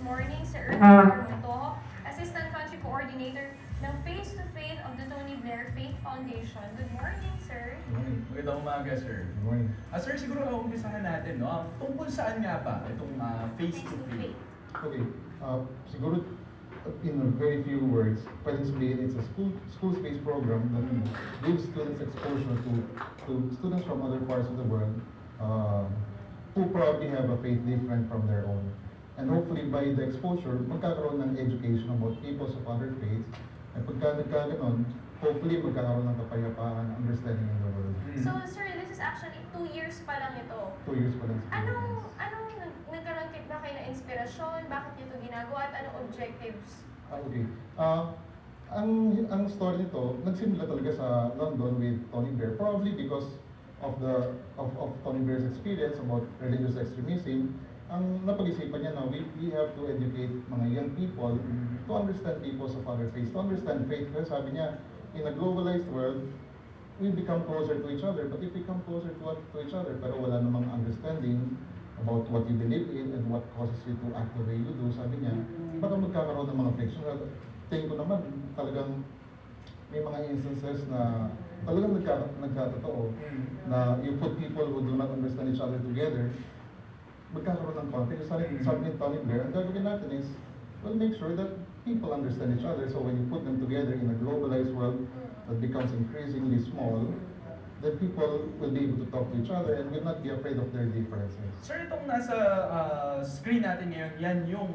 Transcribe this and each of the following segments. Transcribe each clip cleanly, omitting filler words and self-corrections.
morning, Sir Erwin Montojo, Assistant Country Coordinator ng Face-to-Faith of the Tony Blair Faith Foundation. Good morning, sir. Good morning. Magandang umaga, sir. Good morning. Sir, siguro umpisahan natin, no? Tungkol saan nga ba itong face-to-face? Okay, siguro in a very few words, pwedeng sabihin it's a school space program that gives students exposure to students from other parts of the world who probably have a faith different from their own. And hopefully by the exposure, magkakaroon ng education about peoples of other faiths. At pagka nagkaganon, hopefully magkakaroon ng kapayapaan, understanding in the world. So, sir, this is actually 2 years pa lang ito. 2 years pa lang. Nagkaroon ba kayo ng inspirasyon? Bakit niyo ito ginagawa? At anong objectives? Okay. Ang story nito, nagsimula talaga sa London with Tony Blair, probably because of Tony Blair's experience about religious extremism. Ang napag-isipan niya na we have to educate mga young people to understand peoples of other faiths, to understand faith. Kasi sabi niya, in a globalized world, we become closer to each other, but if we come closer to each other, pero wala namang understanding about what you believe in and what causes you to act the way you do, sabi niya, baka magkakaroon ng mga friction. Tingin ko naman, talagang may mga instances na talagang nagkatotoo na you put people who do not understand each other together, magkakaroon ng conflict. Sabi ni Tony Blair, ang gagawin natin is, we'll make sure that people understand each other. So when you put them together in a globalized world that becomes increasingly small, then people will be able to talk to each other and will not be afraid of their differences. Sir, itong nasa screen natin ngayon, yan yung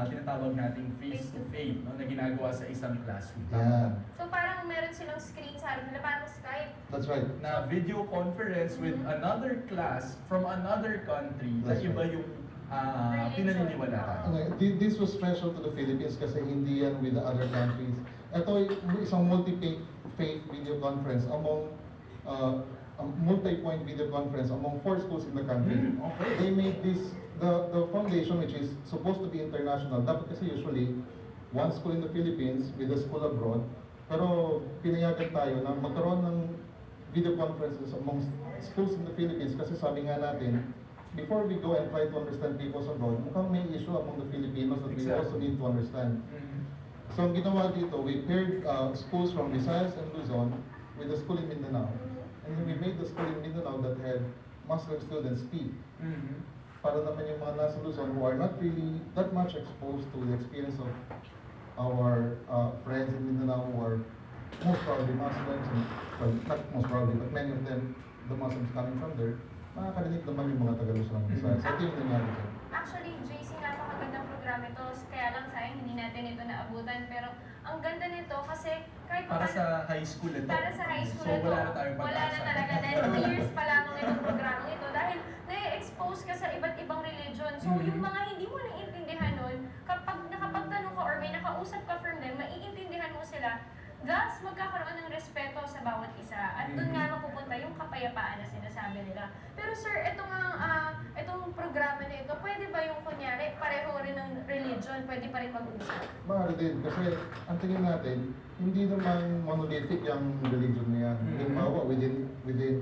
tinatawag nating face-to-face, no, na ginagawa sa isang classroom. Yeah. So, parang meron silang screen sa harap nila, parang Skype. That's right. Na video conference with another class from another country na That's iba right. yung pinaniniwalaan. Okay, this was special to the Philippines kasi hindi yan with the other countries. Ito isang multi-faith video conference among multi-point video conference among 4 schools in the country. Okay. They made this, the foundation, which is supposed to be international. Dapat kasi usually, one school in the Philippines with a school abroad. Pero pinayagan tayo na magkaroon ng video conferences among schools in the Philippines kasi sabi nga natin, before we go and try to understand peoples abroad, mukhang may issue among the Filipinos that we also need to understand. So ang ginawa dito, we paired schools from Visayas and Luzon with a school in Mindanao. And then we made the school in Mindanao that had Muslim students speak. Para naman yung mga nasa Luzon who are not really that much exposed to the experience of our friends in Mindanao who are most probably Muslims, and, well, not most probably, but many of them, the Muslims coming from there, makakarinig naman yung mga Taga-Luzon ng Visayas. So ito yung nangyari dyan. Actually, JC, napakagandang programa ito. Kaya lang sayang hindi natin ito naabutan. Pero ang ganda nito kasi kahit Para sa high school ito. Para sa high school so, ito. wala na tayong Wala na talaga. Dahil 2 years pa lamang itong programa ito. Dahil na-expose ka sa iba't ibang religion. So, yung mga hindi mo naiintindihan nun, kapag nakapagtanong ka or may nakausap ka from them, maiintindihan mo sila. Thus, magkakaroon ng respeto sa bawat isa. At doon nga mapupunta yung kapayapaan na sinasabi nila. Pero sir, itong programa na ito, pwede ba yung kunyari, pareho rin ng religion, pwede pa rin mag-usap? Maaari din, kasi ang tingin natin, hindi naman monolithic yung religion na yan. Halimbawa, within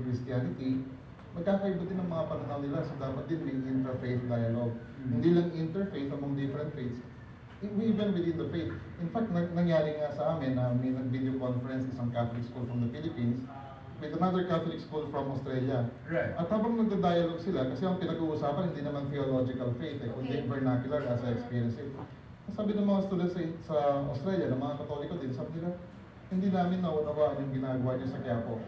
Christianity, magkakaiba din ang mga pananaw nila, so dapat din may interfaith dialogue. Hindi lang interfaith among different faiths, even within the faith. In fact, nangyari nga sa amin na may nag-video conference isang Catholic school from the Philippines with another Catholic school from Australia. Right. At habang nagda-dialogue sila, kasi ang pinag-uusapan hindi naman theological faith, kundi vernacular as I experience it. Sabi ng mga students sa Australia, ng mga Katoliko din, sabi nila, hindi namin naunawaan yung ginagawa niyo sa Quiapo.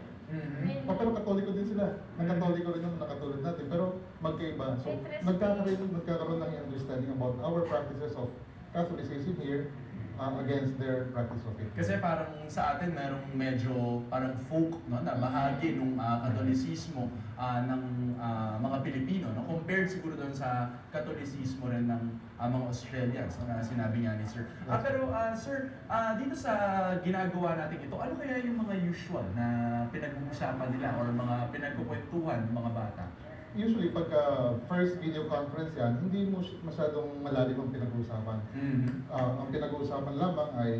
Pero Katoliko din sila. Katoliko rin naman nakatulad natin, pero magkaiba. So, nagkakaroon ng understanding about our practices of Catholicism here against their practice of it. Kasi parang sa atin merong medyo parang folk, no, na bahagi ng Katolisismo ng mga Pilipino, no, compared siguro doon sa Katolisismo rin ng mga Australians, na sinabi nga ni Sir. Pero Sir, dito sa ginagawa natin ito, ano kaya yung mga usual na pinag-uusapan nila or mga pinagkukwentuhan ng mga bata? Usually, pag first video conference yan, hindi mo masyadong malalim ang pinag-uusapan. Ang pinag-uusapan lamang ay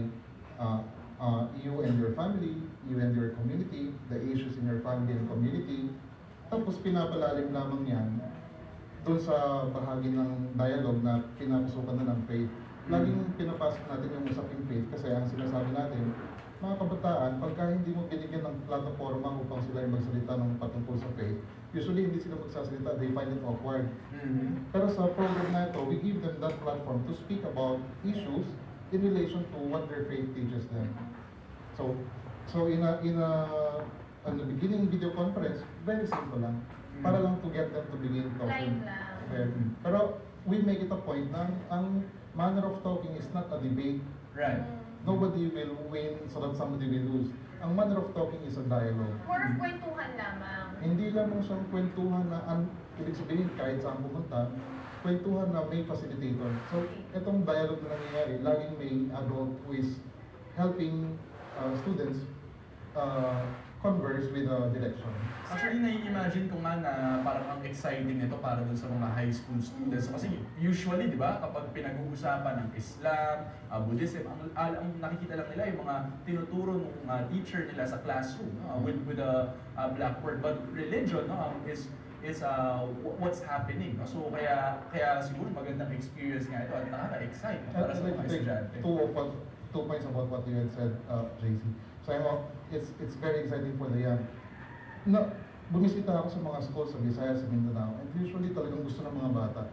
you and your family, you and your community, the issues in your family and community. Tapos pinapalalim lamang yan doon sa bahagi ng dialogue na pinapasukan na ng faith, laging pinapasok natin yung usaping faith kasi ang sinasabi natin, mga kabataan, pagka hindi mo binigyan ng plataforma upang sila ay magsalita ng patungkol sa faith, usually hindi sila magsasalita, they find it awkward. Pero sa program na ito, we give them that platform to speak about issues in relation to what their faith teaches them. So in the beginning video conference, very simple lang. Para lang to get them to begin talking. Live lang. Pero we make it a point na ang manner of talking is not a debate. Right. Nobody will win so that somebody will lose. Ang manner of talking is a dialogue. More of kwentuhan lamang. Hindi lamang siyang kwentuhan na ibig sabihin kahit saan pumunta, kwentuhan na may facilitator. So, itong dialogue na nangyayari, laging may adult who is helping students converse with the direction. Actually, nai-imagine ko nga na parang ang exciting nito para dun sa mga high school students. Kasi usually, di ba, kapag pinag-uusapan ng Islam, Buddhism, ang nakikita lang nila yung mga tinuturo ng teacher nila sa classroom with a blackboard. But religion is what's happening. No? So kaya siguro magandang experience nga ito at nakaka-excite para sa mga estudyante. Two points about what you had said, JC. So it's very exciting for the young. No, bumisita ako sa mga schools sa Visayas, sa Mindanao, and usually talagang gusto ng mga bata.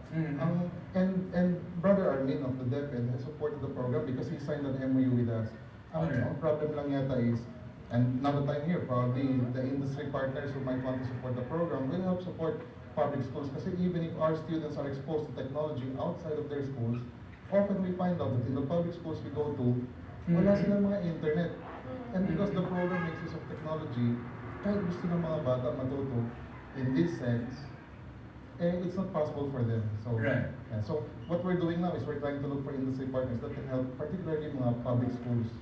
And Brother Armin of the DepEd has supported the program because he signed an MOU with us. Ang problem lang yata is, and now that I'm here, probably the industry partners who might want to support the program will help support public schools. Kasi even if our students are exposed to technology outside of their schools, often we find out that in the public schools we go to, wala silang mga internet. And because the program makes use of technology, kahit gusto ng mga bata matuto in this sense, it's not possible for them. So, right. Yeah, so what we're doing now is we're trying to look for industry partners that can help, particularly mga public schools,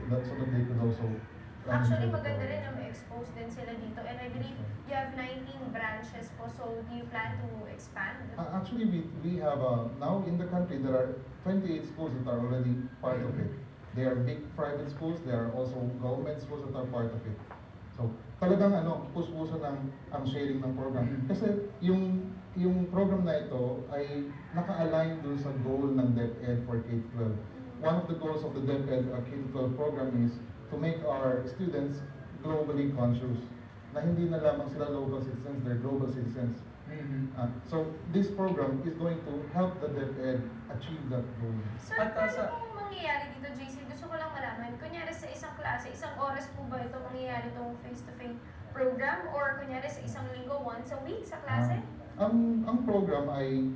so that they could also. Actually, maganda rin na ma-expose din sila dito. And I believe you have 19 branches po, so do you plan to expand? Actually, we have, now in the country, there are 28 schools that are already part of it. They are big private schools, there are also government schools that are part of it. So, talagang puso-puso ang sharing ng program. Kasi yung program na ito ay naka-align dun sa goal ng DepEd for K-12. One of the goals of the DepEd K-12 program is to make our students globally conscious. Na hindi na lamang sila local citizens, they're global citizens. So this program is going to help the DepEd achieve that goal. Sir, paano pong mangyayari dito, JC? Gusto ko lang malaman. Kunyari sa isang klase, isang oras po ba ito mangyayari itong face-to-face program? Or kunyari sa isang linggo, once a week sa klase? Ang program ay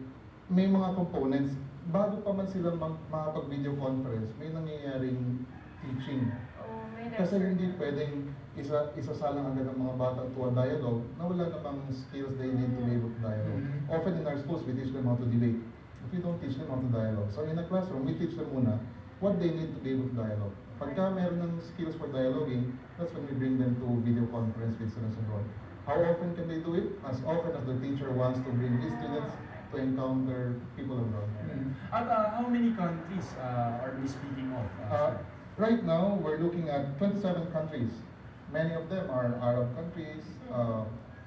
may mga components. Bago pa man sila makapag-video conference, may nangyayaring teaching. Kasi hindi pwedeng isasalang agad ang mga bata to a dialogue na wala namang skills they need to be able to dialogue. Often in our schools, we teach them how to debate. But we don't teach them how to dialogue. So in a classroom, we teach them muna what they need to be able to dialogue. Pagka meron ng skills for dialoguing, that's when we bring them to video conference with students abroad. How often can they do it? As often as the teacher wants to bring his students to encounter people abroad. At how many countries are we speaking of? Right now, we're looking at 27 countries. Many of them are Arab countries.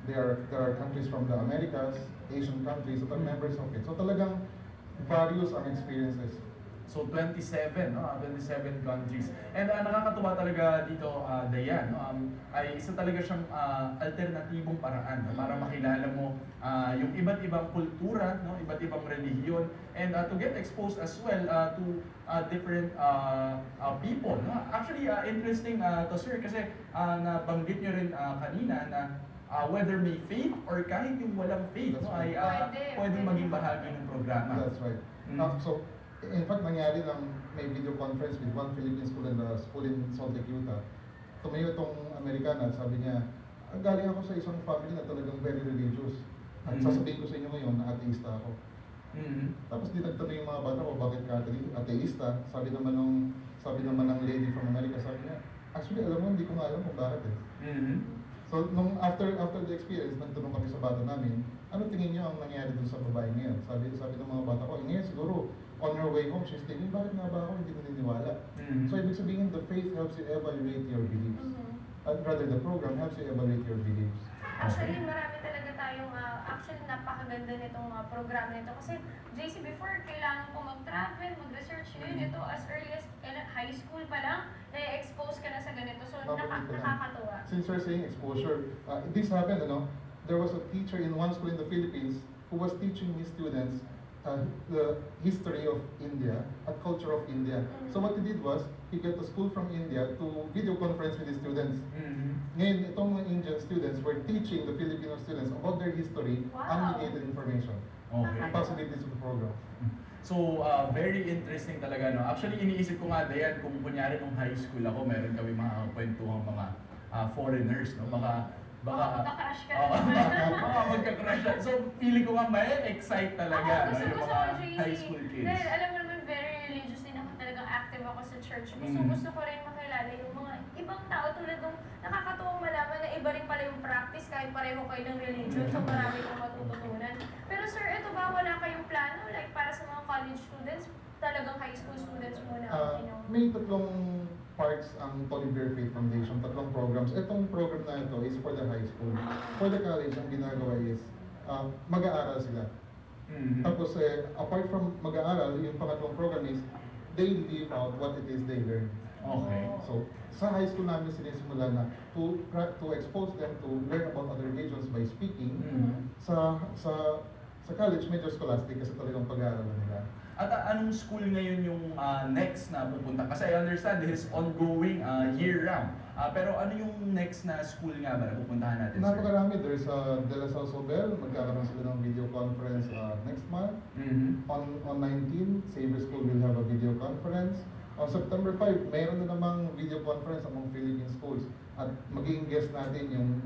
There are countries from the Americas, Asian countries that are members of it. So talagang various ang experiences. So 27, no? 27 countries. And nakakatuwa talaga dito, Dayan, no? Ay isa talaga siyang alternatibong paraan, no? Para makilala mo yung iba't ibang kultura, no? Iba't ibang relihiyon, and to get exposed as well to different people. No? Actually, interesting to sir, kasi nabanggit nyo rin kanina na whether may faith or kahit yung walang faith, no? Ay pwedeng maging bahagi ng programa. That's right. So, in fact, nangyari lang may video conference with one Philippine school and a school in Salt Lake, Utah. Tumayo itong Amerikana at sabi niya, galing ako sa isang family na talagang very religious. At sasabihin ko sa inyo ngayon na ateista ako. Tapos dinagtanong yung mga bata ko, bakit ka ateista? Sabi naman ng lady from America, sabi niya, actually alam mo, hindi ko nga alam kung bakit eh. So, nung after the experience, nagtanong kami sa bata namin, ano tingin niyo ang nangyari dun sa babae ngayon? Sabi ng mga bata ko, ngayon siguro, on her way home, she's thinking, bakit nga ba ako hindi naniniwala? So, ibig sabihin, the faith helps you evaluate your beliefs. Rather, the program helps you evaluate your beliefs. Actually, marami talaga tayong, actually napakaganda nitong programa nito. Kasi JC, before, kailangan ko mag-travel, mag-research yun. Ito, as early as high school pa lang, na-expose ka na sa ganito. So, nakakatuwa. Since you're saying exposure, this happened, there was a teacher in one school in the Philippines who was teaching his students the history of India and culture of India. So what he did was, he got a school from India to video conference with his students. Ngayon, itong mga Indian students were teaching the Filipino students about their history and related information. Okay. Possibilities of the program. So, very interesting talaga, no? Actually, iniisip ko nga, Dayan, kung kunyari nung high school ako, meron kami mga kwentuhang mga foreigners, no? Baka Magka-crush ka magka-crush siya. So, feeling ko nga may excite talaga, no? Yung gusto mga ko, JC. high school kids. Dahil alam mo naman, very religious din ako, talagang active ako sa church. Gusto ko rin makilala yung mga ibang tao tulad nung nakakatuwang malaman na iba rin pala yung practice kahit pareho kayo ng religion. So, marami kong matututunan. Pero sir, ito ba wala kayong plano? Like, para sa mga college students, talagang high school students muna ang inyong... May tatlong parts ang Tony Blair Faith Foundation, tatlong programs. Itong program na ito is for the high school. For the college, ang ginagawa is mag-aaral sila. Tapos, apart from mag-aaral, yung pangatlong program is they live out what it is they learn. Okay. So, sa high school namin sinisimula na to expose them to learn about other religions by speaking. Sa college, medyo scholastic kasi talagang pag-aaralan nila. At anong school ngayon yung next na pupunta? Kasi I understand this is ongoing year-round. Pero ano yung next na school nga ba na pupuntahan natin, sir? Napakarami. There's De La Salle Sobel. Magkakaroon sila ng video conference next month. On 19, Xavier School will have a video conference. On September 5, mayroon na namang video conference among Philippine schools. At magiging guest natin yung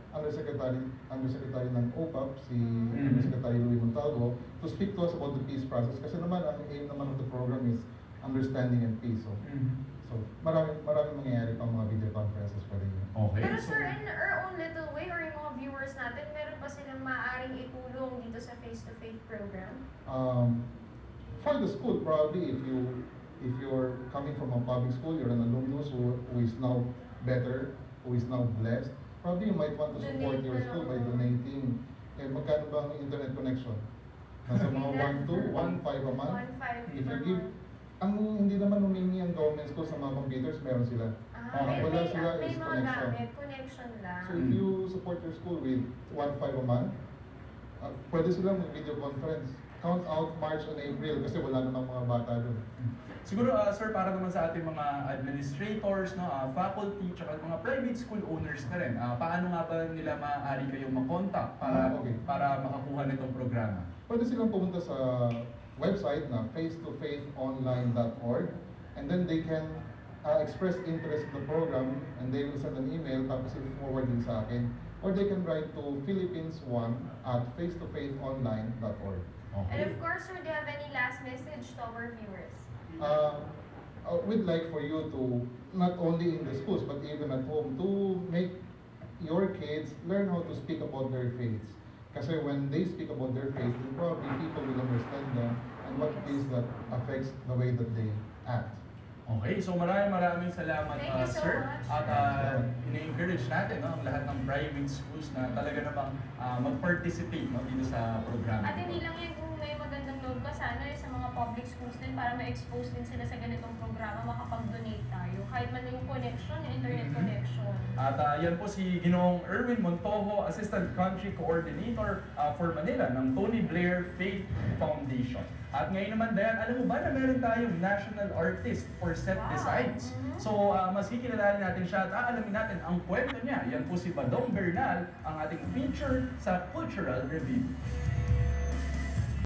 Undersecretary ng OPAP, si Undersecretary Louis Montalvo, to speak to us about the peace process. Kasi naman, ang aim naman of the program is understanding and peace. So maraming mangyayari pang mga video conferences pa rin. Okay. Pero sir, in our own little way, or yung mga viewers natin, meron ba silang maaaring itulong dito sa face-to-face program? For the school, probably if you're coming from a public school, you're an alumnus who is now better, who is now blessed, probably you might want to support your school by donating. Magkano ba ang internet connection? Nasa mga 1.5 a month? 1.5 If you per give, month. hindi naman humingi ang government school sa mga computers, meron sila. Wala sila May is mga connection. gamit, connection lang. So if you support your school with 1.5 a month, pwede silang mag-video conference. Count out March and April kasi wala namang mga bata doon. Siguro, sir, para naman sa ating mga administrators, no, faculty, tsaka mga private school owners na rin, paano nga ba nila maaari kayong makontak para makakuha nitong programa? Pwede silang pumunta sa website na face2faithonline.org, and then they can express interest in the program and they will send an email tapos i-forward din sa akin. Or they can write to philippines1@face2faithonline.org. Okay. And of course, sir, do you have any last message to our viewers? We'd like for you to, not only in the schools, but even at home, to make your kids learn how to speak about their faiths. Kasi when they speak about their faith, then probably people will understand them and what it is that affects the way that they act. Okay, so maraming salamat, Thank you so sir. much. At ini-encourage natin ang lahat ng private schools na talaga namang mag-participate dito sa programa. At hindi lang yan kung may magandang loob ka, sana sa mga public schools din para ma-expose din sila sa ganitong programa, makapag-donate tayo. Kahit man yung connection, yung internet connection. At yan po si Ginoong Erwin Montojo, Assistant Country Coordinator for Manila ng Tony Blair Faith Foundation. At ngayon naman, Dayan, alam mo ba na meron tayong National Artist for Set Designs? So, mas kikilalanin natin siya at aalamin natin ang kwento niya. Yan po si Badong Bernal, ang ating feature sa Cultural Review.